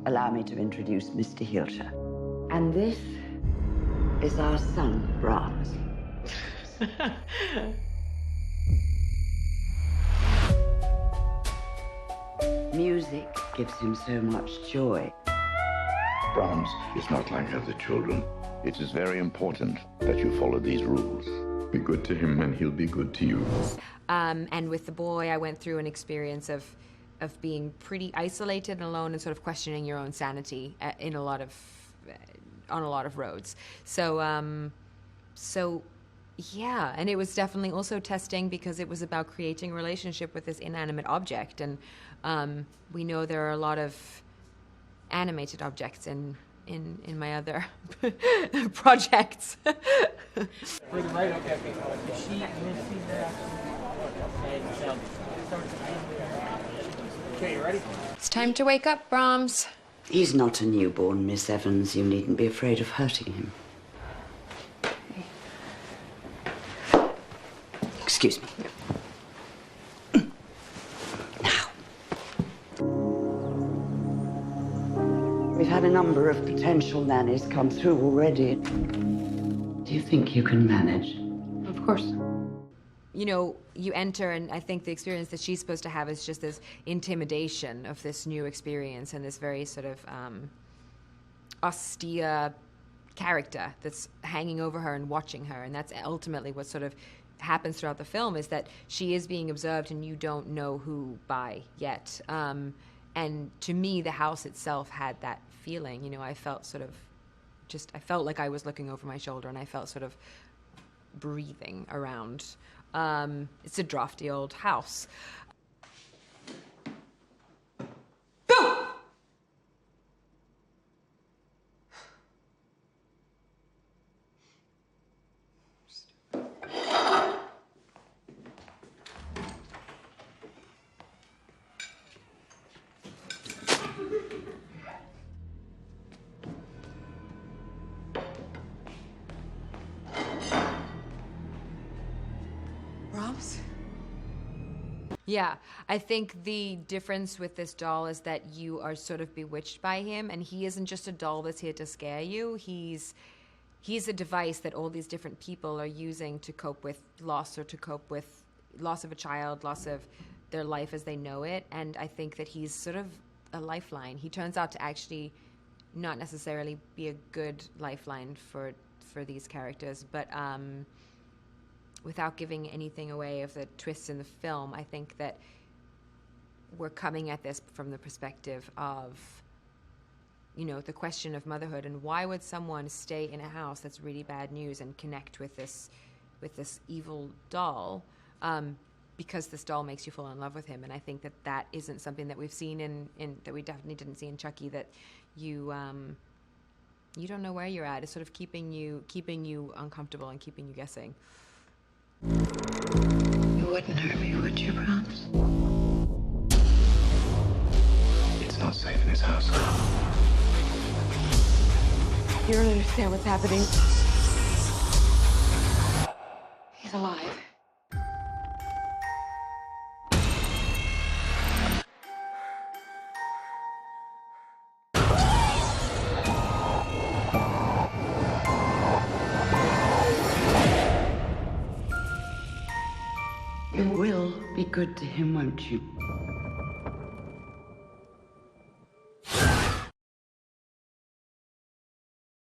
Allow me to introduce Mr. Hilscher. And this is our son, Brahms. Music gives him so much joy. Brahms is not like other children. It is very important that you follow these rules. Be good to him and he'll be good to you. And with the boy, I went through an experience of being pretty isolated and alone and sort of questioning your own sanity on a lot of roads. So yeah, and it was definitely also testing because it was about creating a relationship with this inanimate object. And we know there are a lot of animated objects in my other projects. For the right, okay. Okay, you ready? It's time to wake up, Brahms. He's not a newborn, Miss Evans. You needn't be afraid of hurting him. Excuse me. Now. We've had a number of potential nannies come through already. Do you think you can manage? Of course. You know, you enter, and I think the experience that she's supposed to have is just this intimidation of this new experience and this very sort of austere character that's hanging over her and watching her. And that's ultimately what sort of happens throughout the film, is that she is being observed and you don't know who by yet. And to me, the house itself had that feeling. You know, I felt like I was looking over my shoulder, and I felt sort of breathing around. It's a drafty old house. Go! Yeah, I think the difference with this doll is that you are sort of bewitched by him, and he isn't just a doll that's here to scare you. He's a device that all these different people are using to cope with loss, or to cope with loss of a child, loss of their life as they know it. And I think that he's sort of a lifeline. He turns out to actually not necessarily be a good lifeline for these characters, but without giving anything away of the twists in the film, I think that we're coming at this from the perspective of, you know, the question of motherhood, and why would someone stay in a house that's really bad news and connect with this evil doll, because this doll makes you fall in love with him. And I think that isn't something that we've seen in that we definitely didn't see in Chucky, that you don't know where you're at. It's sort of keeping you uncomfortable and keeping you guessing. You wouldn't hurt me, would you, Brahms? It's not safe in this house. You don't understand what's happening. He's alive. You will be good to him, won't you?